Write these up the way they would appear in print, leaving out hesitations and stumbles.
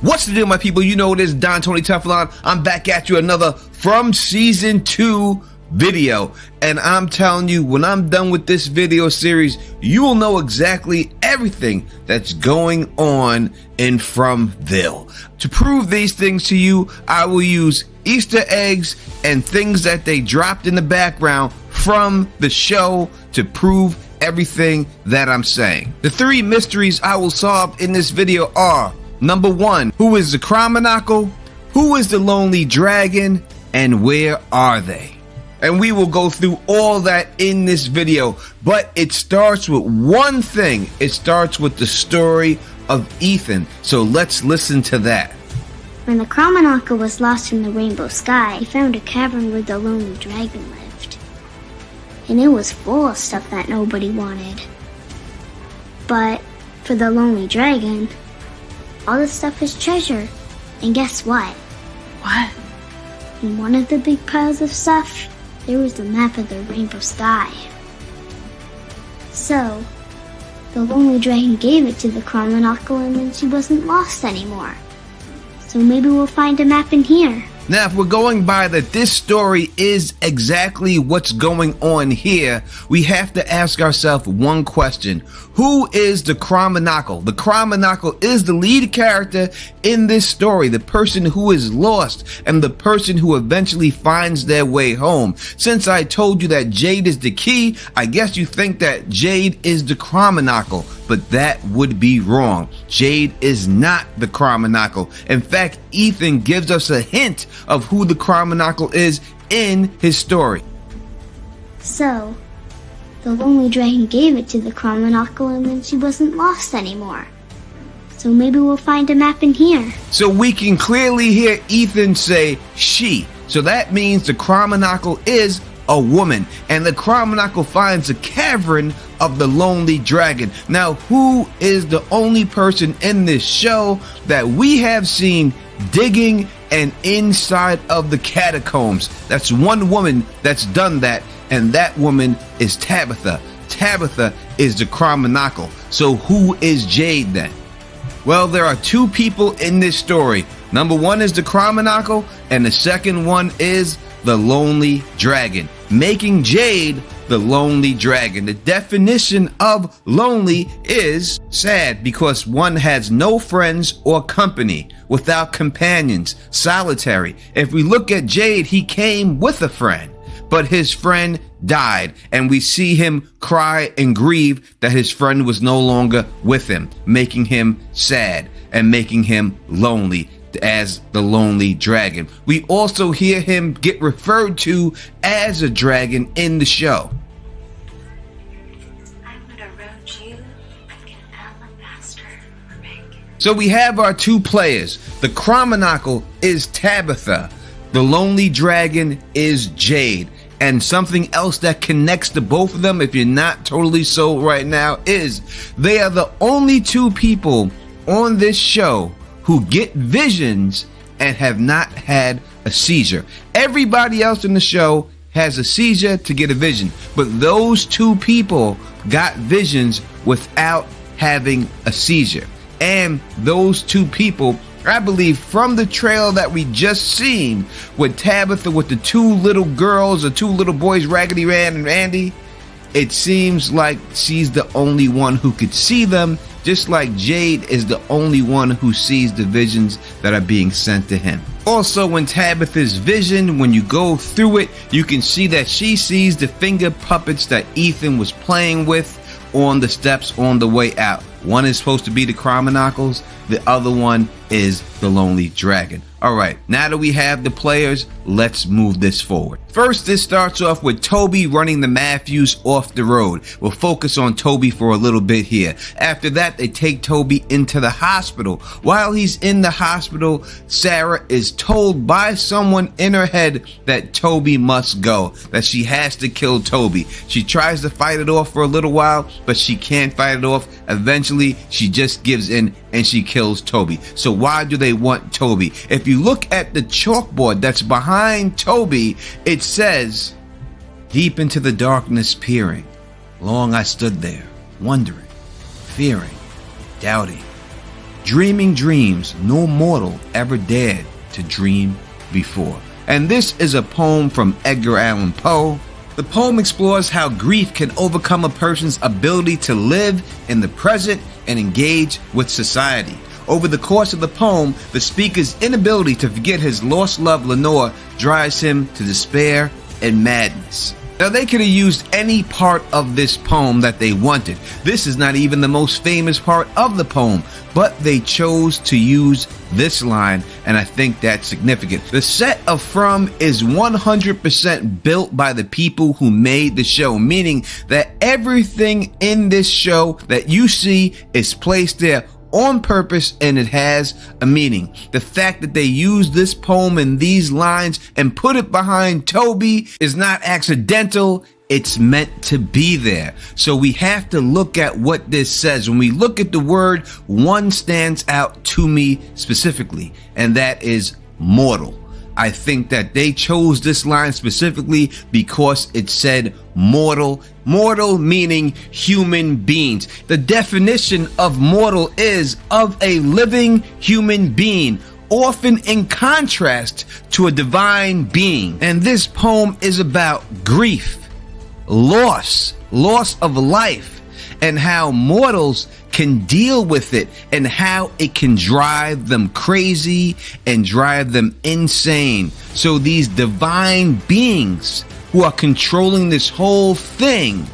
What's the deal, my people? You know it is Don Tony Teflon. I'm back at you another from season 2 video, and I'm telling you, when I'm done with this video series, you will know exactly everything that's going on in Fromville. To prove these things to you, I will use Easter eggs and things that they dropped in the background from the show to prove everything that I'm saying. The 3 mysteries I will solve in this video are: number 1, who is the Chronicle? Who is the Lonely Dragon? And where are they? And we will go through all that in this video, but it starts with one thing. It starts with the story of Ethan. So let's listen to that. When the Chronicle was lost in the rainbow sky, he found a cavern where the Lonely Dragon lived. And it was full of stuff that nobody wanted. But for the Lonely Dragon, all the stuff is treasure. And guess what? What? In one of the big piles of stuff, there was the map of the rainbow sky. So, the Lonely Dragon gave it to the Chronicle, and then she wasn't lost anymore. So maybe we'll find a map in here. Now, if we're going by that this story is exactly what's going on here, we have to ask ourselves one question. Who is the Chronicle? The Chronicle is the lead character in this story, the person who is lost and the person who eventually finds their way home. Since I told you that Jade is the key, I guess you think that Jade is the Chronicle, but that would be wrong. Jade is not the Chronicle. In fact, Ethan gives us a hint of who the Chronicle is in his story. So, the Lonely Dragon gave it to the Chronicle, and then she wasn't lost anymore. So maybe we'll find a map in here. So we can clearly hear Ethan say she. So that means the Chronicle is a woman, and the Chronicle finds a cavern of the Lonely Dragon. Now, who is the only person in this show that we have seen digging and inside of the catacombs? That's one woman that's done that, and that woman is Tabitha. Tabitha is the Chronicle. So who is Jade then? Well, there are 2 people in this story. Number 1 is the Chronicle, and the second one is the Lonely Dragon, making Jade the Lonely Dragon. The definition of lonely is sad, because one has no friends or company, without companions, solitary. If we look at Jade, he came with a friend, but his friend died, and we see him cry and grieve that his friend was no longer with him, making him sad and making him lonely as the Lonely Dragon. We also hear him get referred to as a dragon in the show. I'm gonna roach you like an alabaster ring. So we have our 2 players. The Chronicle is Tabitha. The Lonely Dragon is Jade. And something else that connects to both of them, if you're not totally sold right now, is they are the only 2 people on this show who get visions and have not had a seizure. Everybody else in the show has a seizure to get a vision, but those 2 people got visions without having a seizure. And those 2 people, I believe, from the trailer that we just seen with Tabitha with the 2 little girls, the 2 little boys, Raggedy Ann and Andy, it seems like she's the only one who could see them, just like Jade is the only one who sees the visions that are being sent to him. Also, in Tabitha's vision, when you go through it, you can see that she sees the finger puppets that Ethan was playing with on the steps on the way out. One is supposed to be the Chronicles, the other one is the Lonely Dragon. Alright, now that we have the players, let's move this forward. First, this starts off with Toby running the Matthews off the road. We'll focus on Toby for a little bit here. After that, they take Toby into the hospital. While he's in the hospital, Sarah is told by someone in her head that Toby must go, that she has to kill Toby. She tries to fight it off for a little while, but she can't fight it off. Eventually, she just gives in and she kills Toby. So why do they want Toby? If you look at the chalkboard that's behind Toby, it says, "Deep into the darkness peering, long I stood there, wondering, fearing, doubting. dreaming dreams no mortal ever dared to dream before. And this is a poem from Edgar Allan Poe. The poem explores how grief can overcome a person's ability to live in the present and engage with society. Over the course of the poem, the speaker's inability to forget his lost love Lenore drives him to despair and madness. Now, they could have used any part of this poem that they wanted. This is not even the most famous part of the poem, but they chose to use this line, and I think that's significant. The set of From is 100% built by the people who made the show, meaning that everything in this show that you see is placed there on purpose, and it has a meaning. The fact that they used this poem in these lines and put it behind Toby is not accidental. It's meant to be there. So we have to look at what this says. When we look at the word, one stands out to me specifically, and that is mortal. I think that they chose this line specifically because it said mortal. Mortal meaning human beings. The definition of mortal is of a living human being, often in contrast to a divine being. And this poem is about grief, loss of life, and how mortals can deal with it and how it can drive them crazy and drive them insane. So these divine beings who are controlling this whole thing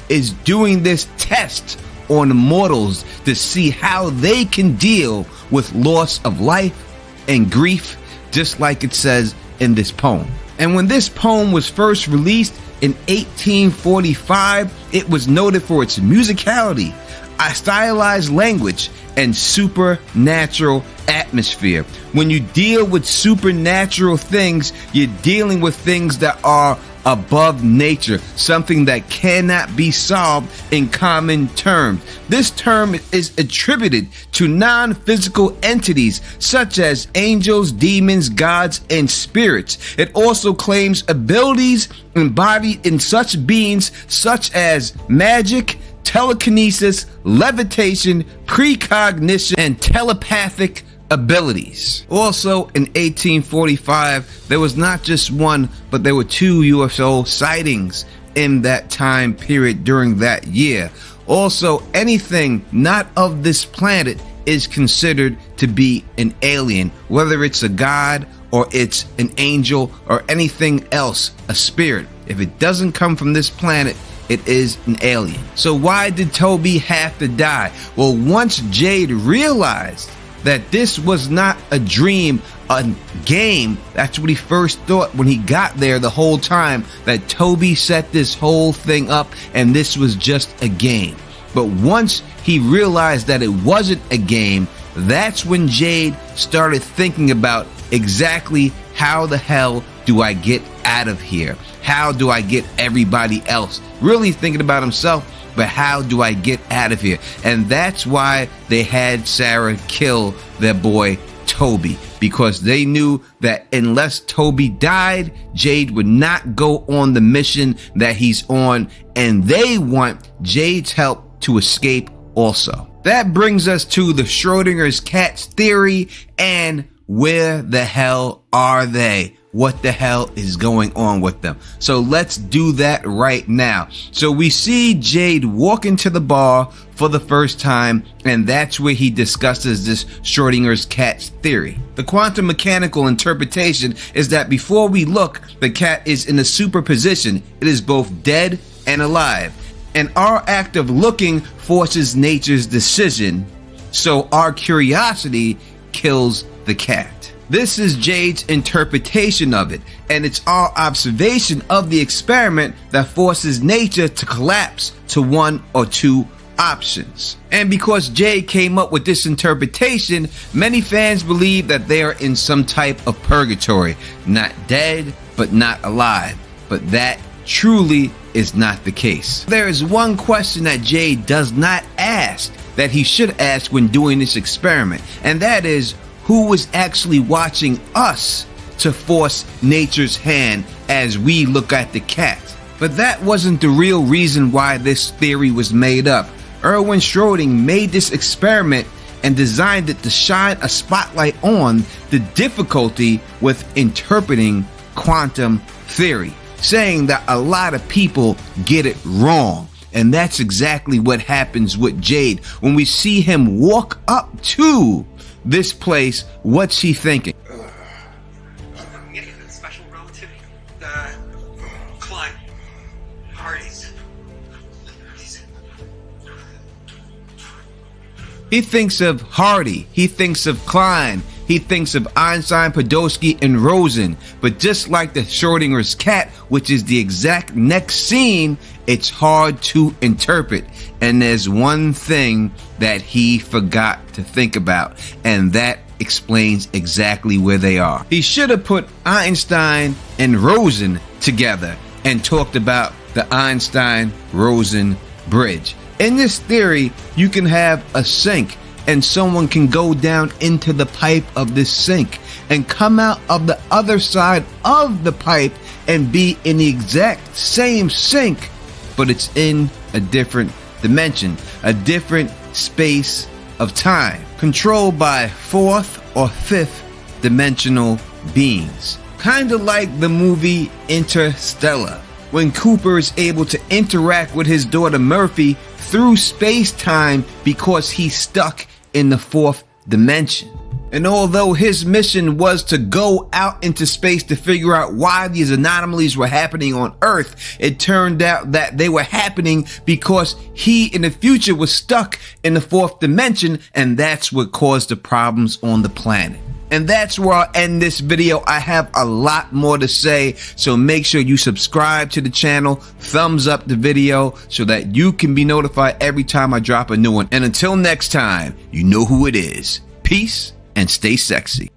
is doing this test on mortals to see how they can deal with loss of life and grief, just like it says in this poem. And when this poem was first released in 1845, it was noted for its musicality, a stylized language, and supernatural atmosphere. When you deal with supernatural things, you're dealing with things that are above nature, something that cannot be solved in common terms. This term is attributed to non-physical entities such as angels, demons, gods, and spirits. It also claims abilities embodied in such beings such as magic, telekinesis, levitation, precognition, and telepathic abilities. Also in 1845, there was not just one, but there were 2 UFO sightings in that time period during that year. Also, anything not of this planet is considered to be an alien, whether it's a god or it's an angel or anything else, a spirit. If it doesn't come from this planet, it is an alien. So why did Toby have to die? Well, once Jade realized that this was not a dream, a game, that's what he first thought when he got there the whole time, that Toby set this whole thing up and this was just a game. But once he realized that it wasn't a game, that's when Jade started thinking about exactly how the hell do I get out of here? How do I get everybody else? Really thinking about himself, but how do I get out of here? And that's why they had Sarah kill their boy Toby, because they knew that unless Toby died, Jade would not go on the mission that he's on, and they want Jade's help to escape also. That brings us to the Schrodinger's cat's theory, and where the hell are they? What the hell is going on with them? So let's do that right now. So we see Jade walk into the bar for the first time, and that's where he discusses this Schrodinger's cat's theory. The quantum mechanical interpretation is that before we look, the cat is in a superposition. It is both dead and alive. And our act of looking forces nature's decision. So our curiosity kills the cat. This is Jade's interpretation of it, and it's our observation of the experiment that forces nature to collapse to one or two options. And because Jade came up with this interpretation, many fans believe that they are in some type of purgatory, not dead, but not alive. But that truly is not the case. There is one question that Jade does not ask that he should ask when doing this experiment, and that is, who was actually watching us to force nature's hand as we look at the cat? But that wasn't the real reason why this theory was made up. Erwin Schrödinger made this experiment and designed it to shine a spotlight on the difficulty with interpreting quantum theory, saying that a lot of people get it wrong. And that's exactly what happens with Jade. When we see him walk up to this place, what's he thinking? I'm getting a special relative. Klein. Hardy's. He thinks of Hardy, he thinks of Klein, he thinks of Einstein, Podolsky, and Rosen. But just like the Schrodinger's cat, which is the exact next scene, it's hard to interpret. And there's one thing that he forgot to think about, and that explains exactly where they are. He should have put Einstein and Rosen together and talked about the Einstein-Rosen bridge. In this theory, you can have a sink and someone can go down into the pipe of this sink and come out of the other side of the pipe and be in the exact same sink, but it's in a different dimension, a different space of time, controlled by fourth or fifth dimensional beings. Kind of like the movie Interstellar, when Cooper is able to interact with his daughter Murphy through space-time because he's stuck in the fourth dimension. And although his mission was to go out into space to figure out why these anomalies were happening on Earth, it turned out that they were happening because he in the future was stuck in the fourth dimension, and that's what caused the problems on the planet. And that's where I'll end this video. I have a lot more to say, so make sure you subscribe to the channel, thumbs up the video so that you can be notified every time I drop a new one. And until next time, you know who it is. Peace and stay sexy.